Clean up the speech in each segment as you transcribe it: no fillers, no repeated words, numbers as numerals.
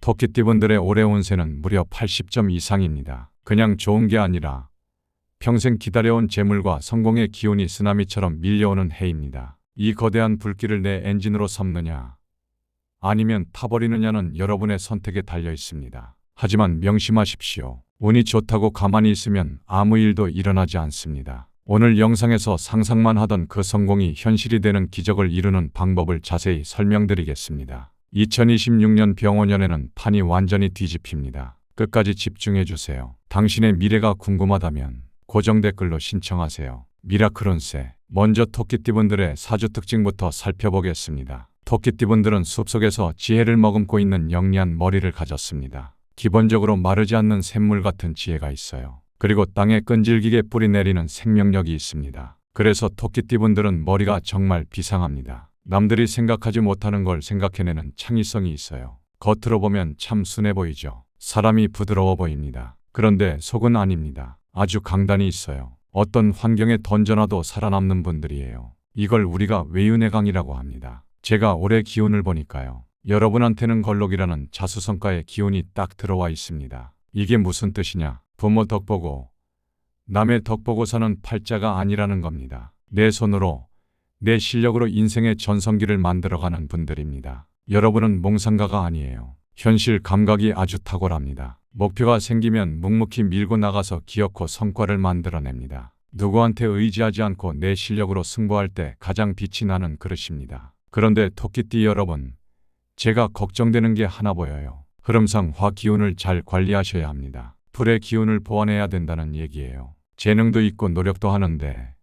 토끼띠분들의 올해 운세는 무려 80점 이상입니다. 그냥 좋은 게 아니라 평생 기다려온 재물과 성공의 기운이 쓰나미처럼 밀려오는 해입니다. 이 거대한 불길을 내 엔진으로 삼느냐 아니면 타버리느냐는 여러분의 선택에 달려 있습니다. 하지만 명심하십시오. 운이 좋다고 가만히 있으면 아무 일도 일어나지 않습니다. 오늘 영상에서 상상만 하던 그 성공이 현실이 되는 기적을 이루는 방법을 자세히 설명드리겠습니다. 2026년 병원년에는 판이 완전히 뒤집힙니다. 끝까지 집중해 주세요. 당신의 미래가 궁금하다면 고정 댓글로 신청하세요. 미라클 운세. 먼저 토끼띠분들의 사주 특징부터 살펴보겠습니다. 토끼띠분들은 숲속에서 지혜를 머금고 있는 영리한 머리를 가졌습니다. 기본적으로 마르지 않는 샘물 같은 지혜가 있어요. 그리고 땅에 끈질기게 뿌리내리는 생명력이 있습니다. 그래서 토끼띠분들은 머리가 정말 비상합니다. 남들이 생각하지 못하는 걸 생각해내는 창의성이 있어요. 겉으로 보면 참 순해 보이죠. 사람이 부드러워 보입니다. 그런데 속은 아닙니다. 아주 강단이 있어요. 어떤 환경에 던져놔도 살아남는 분들이에요. 이걸 우리가 외윤의 강이라고 합니다. 제가 올해 기운을 보니까요. 여러분한테는 걸록이라는 자수성가의 기운이 딱 들어와 있습니다. 이게 무슨 뜻이냐? 부모 덕 보고 남의 덕 보고 사는 팔자가 아니라는 겁니다. 내 손으로 내 실력으로 인생의 전성기를 만들어가는 분들입니다. 여러분은 몽상가가 아니에요. 현실 감각이 아주 탁월합니다. 목표가 생기면 묵묵히 밀고 나가서 기어코 성과를 만들어냅니다. 누구한테 의지하지 않고 내 실력으로 승부할 때 가장 빛이 나는 그릇입니다. 그런데 토끼띠 여러분, 제가 걱정되는 게 하나 보여요. 흐름상 화 기운을 잘 관리하셔야 합니다. 불의 기운을 보완해야 된다는 얘기예요. 재능도 있고 노력도 하는데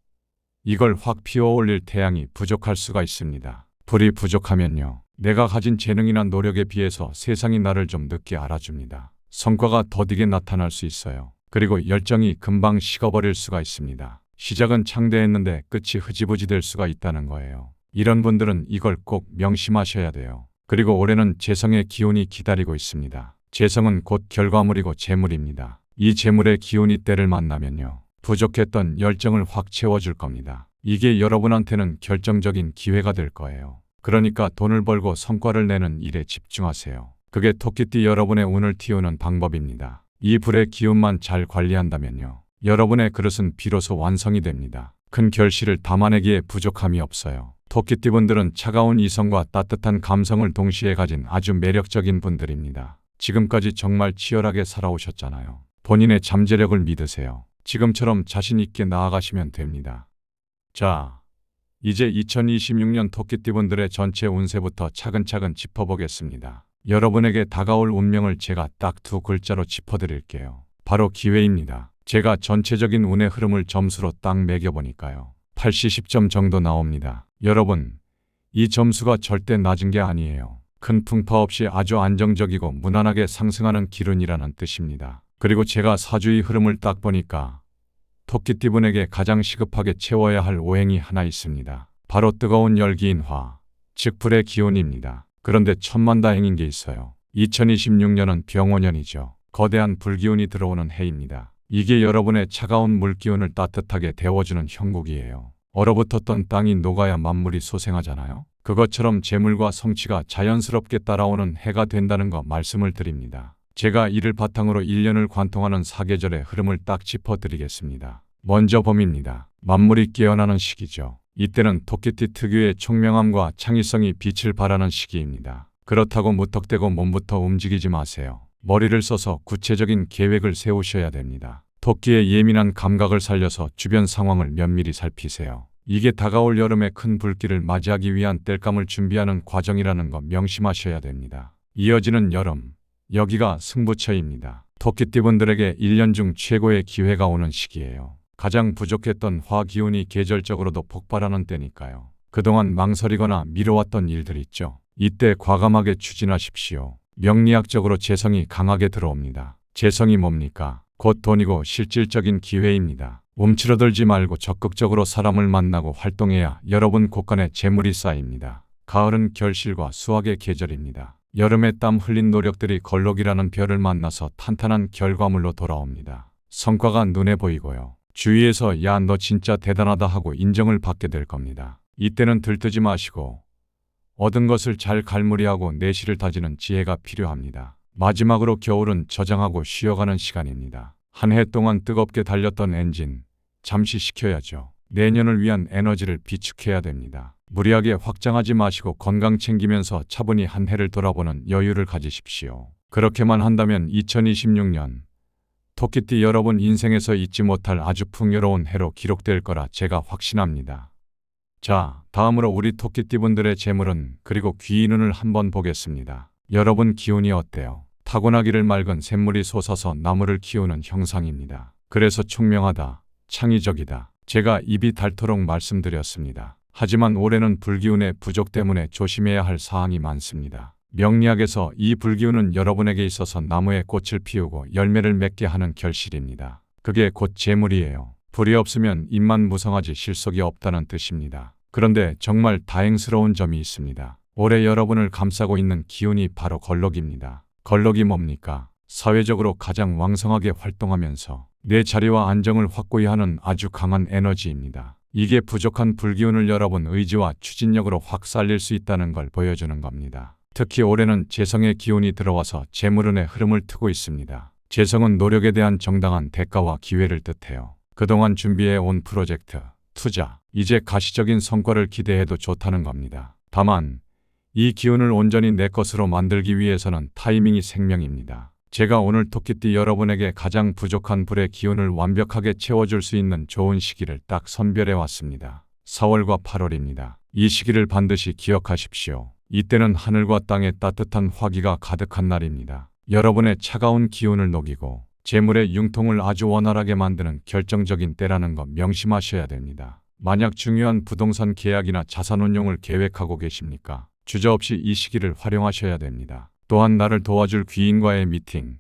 이걸 확 피워올릴 태양이 부족할 수가 있습니다. 불이 부족하면요. 내가 가진 재능이나 노력에 비해서 세상이 나를 좀 늦게 알아줍니다. 성과가 더디게 나타날 수 있어요. 그리고 열정이 금방 식어버릴 수가 있습니다. 시작은 창대했는데 끝이 흐지부지 될 수가 있다는 거예요. 이런 분들은 이걸 꼭 명심하셔야 돼요. 그리고 올해는 재성의 기운이 기다리고 있습니다. 재성은 곧 결과물이고 재물입니다. 이 재물의 기운이 때를 만나면요. 부족했던 열정을 확 채워줄 겁니다. 이게 여러분한테는 결정적인 기회가 될 거예요. 그러니까 돈을 벌고 성과를 내는 일에 집중하세요. 그게 토끼띠 여러분의 운을 틔우는 방법입니다. 이 불의 기운만 잘 관리한다면요. 여러분의 그릇은 비로소 완성이 됩니다. 큰 결실을 담아내기에 부족함이 없어요. 토끼띠분들은 차가운 이성과 따뜻한 감성을 동시에 가진 아주 매력적인 분들입니다. 지금까지 정말 치열하게 살아오셨잖아요. 본인의 잠재력을 믿으세요. 지금처럼 자신 있게 나아가시면 됩니다. 자, 이제 2026년 토끼띠분들의 전체 운세부터 차근차근 짚어보겠습니다. 여러분에게 다가올 운명을 제가 딱 두 글자로 짚어드릴게요. 바로 기회입니다. 제가 전체적인 운의 흐름을 점수로 딱 매겨보니까요. 80점 정도 나옵니다. 여러분, 이 점수가 절대 낮은 게 아니에요. 큰 풍파 없이 아주 안정적이고 무난하게 상승하는 기운이라는 뜻입니다. 그리고 제가 사주의 흐름을 딱 보니까 토끼띠분에게 가장 시급하게 채워야 할 오행이 하나 있습니다. 바로 뜨거운 열기인 화, 즉 불의 기운입니다. 그런데 천만다행인 게 있어요. 2026년은 병원년이죠. 거대한 불기운이 들어오는 해입니다. 이게 여러분의 차가운 물기운을 따뜻하게 데워주는 형국이에요. 얼어붙었던 땅이 녹아야 만물이 소생하잖아요. 그것처럼 재물과 성취가 자연스럽게 따라오는 해가 된다는 거 말씀을 드립니다. 제가 이를 바탕으로 1년을 관통하는 사계절의 흐름을 딱 짚어드리겠습니다. 먼저 봄입니다. 만물이 깨어나는 시기죠. 이때는 토끼띠 특유의 총명함과 창의성이 빛을 발하는 시기입니다. 그렇다고 무턱대고 몸부터 움직이지 마세요. 머리를 써서 구체적인 계획을 세우셔야 됩니다. 토끼의 예민한 감각을 살려서 주변 상황을 면밀히 살피세요. 이게 다가올 여름의 큰 불길을 맞이하기 위한 땔감을 준비하는 과정이라는 거 명심하셔야 됩니다. 이어지는 여름, 여기가 승부처입니다. 토끼띠분들에게 1년 중 최고의 기회가 오는 시기예요. 가장 부족했던 화 기운이 계절적으로도 폭발하는 때니까요. 그동안 망설이거나 미뤄왔던 일들 있죠. 이때 과감하게 추진하십시오. 명리학적으로 재성이 강하게 들어옵니다. 재성이 뭡니까? 곧 돈이고 실질적인 기회입니다. 움츠러들지 말고 적극적으로 사람을 만나고 활동해야 여러분 곳간에 재물이 쌓입니다. 가을은 결실과 수확의 계절입니다. 여름에 땀 흘린 노력들이 걸록이라는 별을 만나서 탄탄한 결과물로 돌아옵니다. 성과가 눈에 보이고요. 주위에서 야, 너 진짜 대단하다 하고 인정을 받게 될 겁니다. 이때는 들뜨지 마시고 얻은 것을 잘 갈무리하고 내실을 다지는 지혜가 필요합니다. 마지막으로 겨울은 저장하고 쉬어가는 시간입니다. 한 해 동안 뜨겁게 달렸던 엔진, 잠시 식혀야죠. 내년을 위한 에너지를 비축해야 됩니다. 무리하게 확장하지 마시고 건강 챙기면서 차분히 한 해를 돌아보는 여유를 가지십시오. 그렇게만 한다면 2026년 토끼띠 여러분 인생에서 잊지 못할 아주 풍요로운 해로 기록될 거라 제가 확신합니다. 자, 다음으로 우리 토끼띠분들의 재물은 그리고 귀인운을 한번 보겠습니다. 여러분 기운이 어때요? 타고나기를 맑은 샘물이 솟아서 나무를 키우는 형상입니다. 그래서 총명하다, 창의적이다. 제가 입이 닳도록 말씀드렸습니다. 하지만 올해는 불기운의 부족 때문에 조심해야 할 사항이 많습니다. 명리학에서 이 불기운은 여러분에게 있어서 나무에 꽃을 피우고 열매를 맺게 하는 결실입니다. 그게 곧 재물이에요. 불이 없으면 입만 무성하지 실속이 없다는 뜻입니다. 그런데 정말 다행스러운 점이 있습니다. 올해 여러분을 감싸고 있는 기운이 바로 걸럭입니다. 걸럭이 뭡니까? 사회적으로 가장 왕성하게 활동하면서 내 자리와 안정을 확고히 하는 아주 강한 에너지입니다. 이게 부족한 불기운을 여러분 의지와 추진력으로 확 살릴 수 있다는 걸 보여주는 겁니다. 특히 올해는 재성의 기운이 들어와서 재물운의 흐름을 트고 있습니다. 재성은 노력에 대한 정당한 대가와 기회를 뜻해요. 그동안 준비해 온 프로젝트, 투자, 이제 가시적인 성과를 기대해도 좋다는 겁니다. 다만 이 기운을 온전히 내 것으로 만들기 위해서는 타이밍이 생명입니다. 제가 오늘 토끼띠 여러분에게 가장 부족한 불의 기운을 완벽하게 채워줄 수 있는 좋은 시기를 딱 선별해 왔습니다. 4월과 8월입니다. 이 시기를 반드시 기억하십시오. 이때는 하늘과 땅에 따뜻한 화기가 가득한 날입니다. 여러분의 차가운 기운을 녹이고 재물의 융통을 아주 원활하게 만드는 결정적인 때라는 것 명심하셔야 됩니다. 만약 중요한 부동산 계약이나 자산 운용을 계획하고 계십니까? 주저없이 이 시기를 활용하셔야 됩니다. 또한 나를 도와줄 귀인과의 미팅,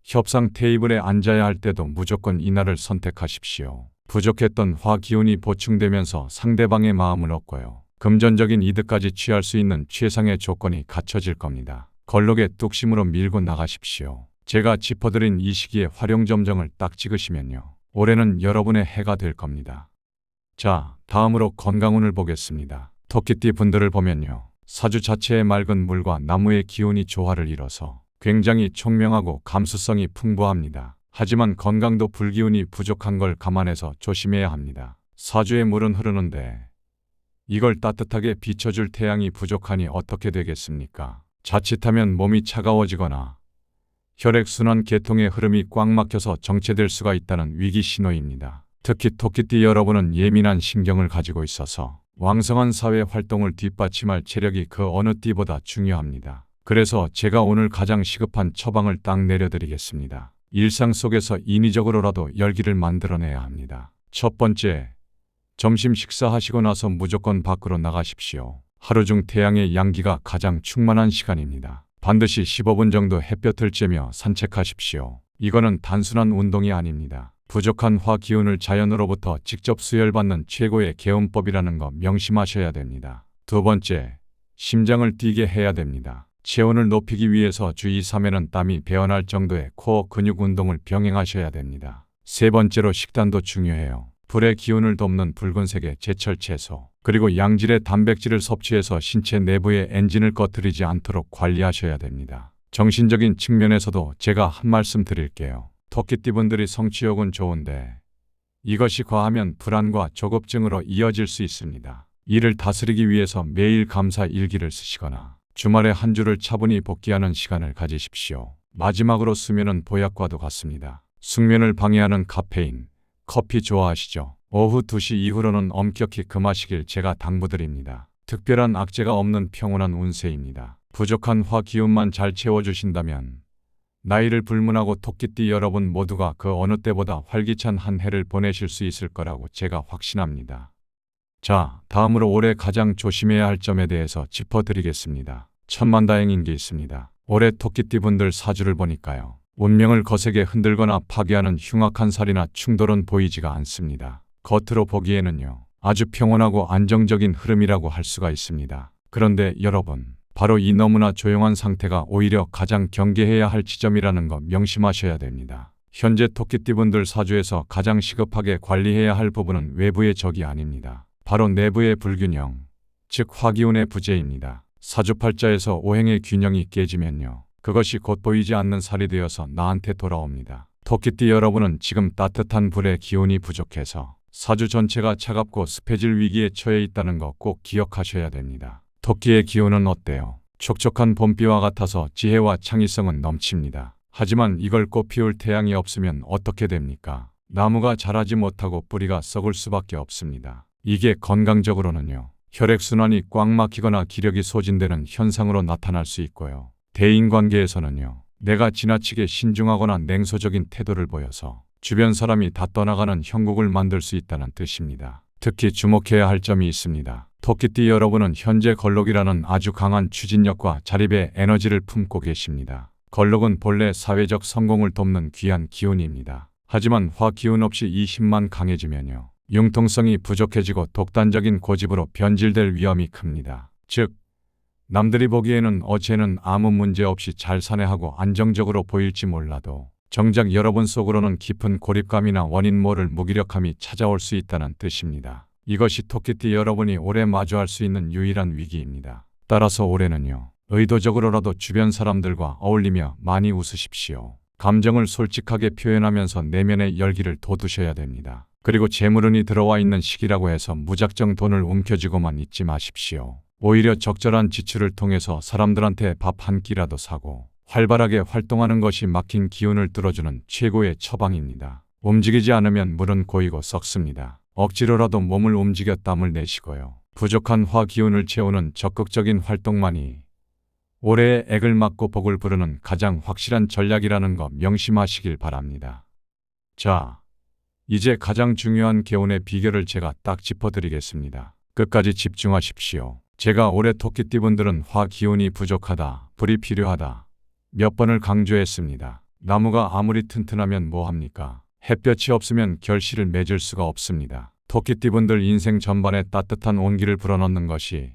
협상 테이블에 앉아야 할 때도 무조건 이날을 선택하십시오. 부족했던 화 기운이 보충되면서 상대방의 마음을 얻고요. 금전적인 이득까지 취할 수 있는 최상의 조건이 갖춰질 겁니다. 걸럭의 뚝심으로 밀고 나가십시오. 제가 짚어드린 이 시기에 활용점정을 딱 찍으시면요. 올해는 여러분의 해가 될 겁니다. 자, 다음으로 건강운을 보겠습니다. 토끼띠 분들을 보면요. 사주 자체의 맑은 물과 나무의 기운이 조화를 이뤄서 굉장히 총명하고 감수성이 풍부합니다. 하지만 건강도 불기운이 부족한 걸 감안해서 조심해야 합니다. 사주의 물은 흐르는데 이걸 따뜻하게 비춰줄 태양이 부족하니 어떻게 되겠습니까? 자칫하면 몸이 차가워지거나 혈액순환 계통의 흐름이 꽉 막혀서 정체될 수가 있다는 위기 신호입니다. 특히 토끼띠 여러분은 예민한 신경을 가지고 있어서 왕성한 사회 활동을 뒷받침할 체력이 그 어느 띠보다 중요합니다. 그래서 제가 오늘 가장 시급한 처방을 딱 내려드리겠습니다. 일상 속에서 인위적으로라도 열기를 만들어내야 합니다. 첫 번째, 점심 식사하시고 나서 무조건 밖으로 나가십시오. 하루 중 태양의 양기가 가장 충만한 시간입니다. 반드시 15분 정도 햇볕을 쬐며 산책하십시오. 이거는 단순한 운동이 아닙니다. 부족한 화 기운을 자연으로부터 직접 수혈받는 최고의 개운법이라는 거 명심하셔야 됩니다. 두 번째, 심장을 뛰게 해야 됩니다. 체온을 높이기 위해서 주 2, 3회는 땀이 배어날 정도의 코어 근육 운동을 병행하셔야 됩니다. 세 번째로 식단도 중요해요. 불의 기운을 돕는 붉은색의 제철 채소, 그리고 양질의 단백질을 섭취해서 신체 내부의 엔진을 꺼뜨리지 않도록 관리하셔야 됩니다. 정신적인 측면에서도 제가 한 말씀 드릴게요. 토끼띠분들이 성취욕은 좋은데 이것이 과하면 불안과 조급증으로 이어질 수 있습니다. 이를 다스리기 위해서 매일 감사 일기를 쓰시거나 주말에 한 주를 차분히 복귀하는 시간을 가지십시오. 마지막으로 수면은 보약과도 같습니다. 숙면을 방해하는 카페인, 커피 좋아하시죠? 오후 2시 이후로는 엄격히 금하시길 제가 당부드립니다. 특별한 악재가 없는 평온한 운세입니다. 부족한 화 기운만 잘 채워주신다면 나이를 불문하고 토끼띠 여러분 모두가 그 어느 때보다 활기찬 한 해를 보내실 수 있을 거라고 제가 확신합니다. 자, 다음으로 올해 가장 조심해야 할 점에 대해서 짚어드리겠습니다. 천만다행인 게 있습니다. 올해 토끼띠 분들 사주를 보니까요. 운명을 거세게 흔들거나 파괴하는 흉악한 살이나 충돌은 보이지가 않습니다. 겉으로 보기에는요. 아주 평온하고 안정적인 흐름이라고 할 수가 있습니다. 그런데 여러분, 바로 이 너무나 조용한 상태가 오히려 가장 경계해야 할 지점이라는 거 명심하셔야 됩니다. 현재 토끼띠분들 사주에서 가장 시급하게 관리해야 할 부분은 외부의 적이 아닙니다. 바로 내부의 불균형, 즉 화기운의 부재입니다. 사주팔자에서 오행의 균형이 깨지면요. 그것이 곧 보이지 않는 살이 되어서 나한테 돌아옵니다. 토끼띠 여러분은 지금 따뜻한 불의 기운이 부족해서 사주 전체가 차갑고 습해질 위기에 처해 있다는 거 꼭 기억하셔야 됩니다. 토끼의 기운은 어때요? 촉촉한 봄비와 같아서 지혜와 창의성은 넘칩니다. 하지만 이걸 꽃 피울 태양이 없으면 어떻게 됩니까? 나무가 자라지 못하고 뿌리가 썩을 수밖에 없습니다. 이게 건강적으로는요, 혈액순환이 꽉 막히거나 기력이 소진되는 현상으로 나타날 수 있고요. 대인관계에서는요, 내가 지나치게 신중하거나 냉소적인 태도를 보여서 주변 사람이 다 떠나가는 형국을 만들 수 있다는 뜻입니다. 특히 주목해야 할 점이 있습니다. 토끼띠 여러분은 현재 걸록이라는 아주 강한 추진력과 자립의 에너지를 품고 계십니다. 걸록은 본래 사회적 성공을 돕는 귀한 기운입니다. 하지만 화 기운 없이 이 힘만 강해지면요, 융통성이 부족해지고 독단적인 고집으로 변질될 위험이 큽니다. 즉, 남들이 보기에는 쟤는 아무 문제 없이 잘 사내하고 안정적으로 보일지 몰라도 정작 여러분 속으로는 깊은 고립감이나 원인 모를 무기력함이 찾아올 수 있다는 뜻입니다. 이것이 토끼띠 여러분이 올해 마주할 수 있는 유일한 위기입니다. 따라서 올해는요, 의도적으로라도 주변 사람들과 어울리며 많이 웃으십시오. 감정을 솔직하게 표현하면서 내면의 열기를 돋우셔야 됩니다. 그리고 재물운이 들어와 있는 시기라고 해서 무작정 돈을 움켜쥐고만 있지 마십시오. 오히려 적절한 지출을 통해서 사람들한테 밥 한 끼라도 사고 활발하게 활동하는 것이 막힌 기운을 뚫어주는 최고의 처방입니다. 움직이지 않으면 물은 고이고 썩습니다. 억지로라도 몸을 움직여 땀을 내시고요. 부족한 화 기운을 채우는 적극적인 활동만이 올해의 액을 막고 복을 부르는 가장 확실한 전략이라는 거 명심하시길 바랍니다. 자, 이제 가장 중요한 개운의 비결을 제가 딱 짚어드리겠습니다. 끝까지 집중하십시오. 제가 올해 토끼띠분들은 화 기운이 부족하다, 불이 필요하다 몇 번을 강조했습니다. 나무가 아무리 튼튼하면 뭐합니까? 햇볕이 없으면 결실을 맺을 수가 없습니다. 토끼띠분들 인생 전반에 따뜻한 온기를 불어넣는 것이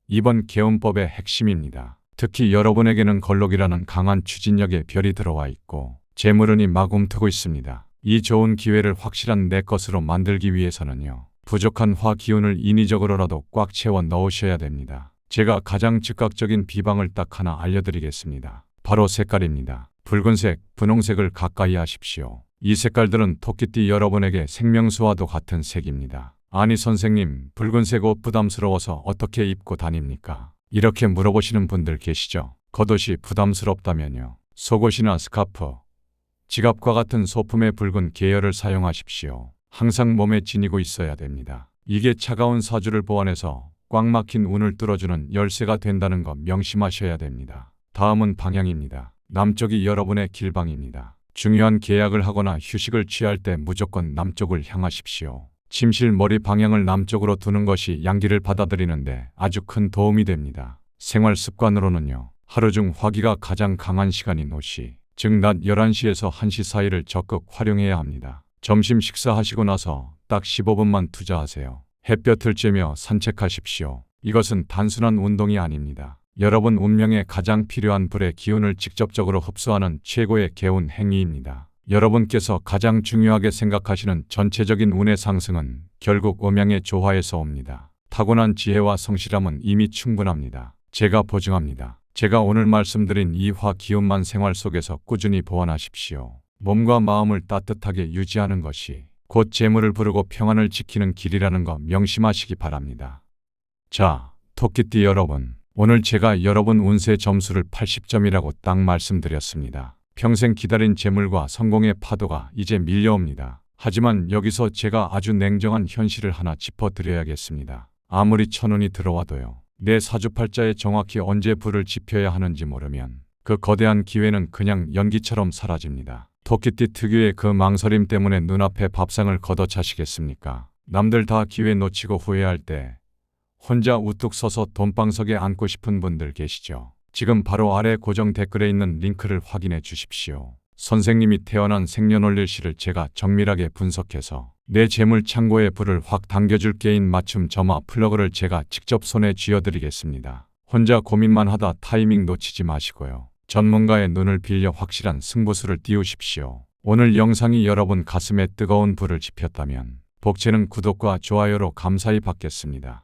이번 개운법의 핵심입니다. 특히 여러분에게는 걸록이라는 강한 추진력의 별이 들어와 있고 재물운이 막 움트고 있습니다. 이 좋은 기회를 확실한 내 것으로 만들기 위해서는요, 부족한 화 기운을 인위적으로라도 꽉 채워 넣으셔야 됩니다. 제가 가장 즉각적인 비방을 딱 하나 알려드리겠습니다. 바로 색깔입니다. 붉은색, 분홍색을 가까이 하십시오. 이 색깔들은 토끼띠 여러분에게 생명수와도 같은 색입니다. 아니 선생님, 붉은색 옷 부담스러워서 어떻게 입고 다닙니까? 이렇게 물어보시는 분들 계시죠? 겉옷이 부담스럽다면요, 속옷이나 스카프, 지갑과 같은 소품의 붉은 계열을 사용하십시오. 항상 몸에 지니고 있어야 됩니다. 이게 차가운 사주를 보완해서 꽉 막힌 운을 뚫어주는 열쇠가 된다는 거 명심하셔야 됩니다. 다음은 방향입니다. 남쪽이 여러분의 길방입니다. 중요한 계약을 하거나 휴식을 취할 때 무조건 남쪽을 향하십시오. 침실 머리 방향을 남쪽으로 두는 것이 양기를 받아들이는데 아주 큰 도움이 됩니다. 생활 습관으로는요, 하루 중 화기가 가장 강한 시간인 오시, 즉 낮 11시에서 1시 사이를 적극 활용해야 합니다. 점심 식사하시고 나서 딱 15분만 투자하세요. 햇볕을 쬐며 산책하십시오. 이것은 단순한 운동이 아닙니다. 여러분 운명에 가장 필요한 불의 기운을 직접적으로 흡수하는 최고의 개운 행위입니다. 여러분께서 가장 중요하게 생각하시는 전체적인 운의 상승은 결국 음양의 조화에서 옵니다. 타고난 지혜와 성실함은 이미 충분합니다. 제가 보증합니다. 제가 오늘 말씀드린 이 화 기운만 생활 속에서 꾸준히 보완하십시오. 몸과 마음을 따뜻하게 유지하는 것이 곧 재물을 부르고 평안을 지키는 길이라는 거 명심하시기 바랍니다. 자, 토끼띠 여러분, 오늘 제가 여러분 운세 점수를 80점이라고 딱 말씀드렸습니다. 평생 기다린 재물과 성공의 파도가 이제 밀려옵니다. 하지만 여기서 제가 아주 냉정한 현실을 하나 짚어드려야겠습니다. 아무리 천운이 들어와도요, 내 사주팔자에 정확히 언제 불을 지펴야 하는지 모르면 그 거대한 기회는 그냥 연기처럼 사라집니다. 토끼띠 특유의 그 망설임 때문에 눈앞에 밥상을 걷어차시겠습니까? 남들 다 기회 놓치고 후회할 때 혼자 우뚝 서서 돈방석에 앉고 싶은 분들 계시죠? 지금 바로 아래 고정 댓글에 있는 링크를 확인해 주십시오. 선생님이 태어난 생년월일시를 제가 정밀하게 분석해서 내 재물 창고에 불을 확 당겨줄 게임 맞춤 점화 플러그를 제가 직접 손에 쥐어드리겠습니다. 혼자 고민만 하다 타이밍 놓치지 마시고요. 전문가의 눈을 빌려 확실한 승부수를 띄우십시오. 오늘 영상이 여러분 가슴에 뜨거운 불을 지폈다면 복채는 구독과 좋아요로 감사히 받겠습니다.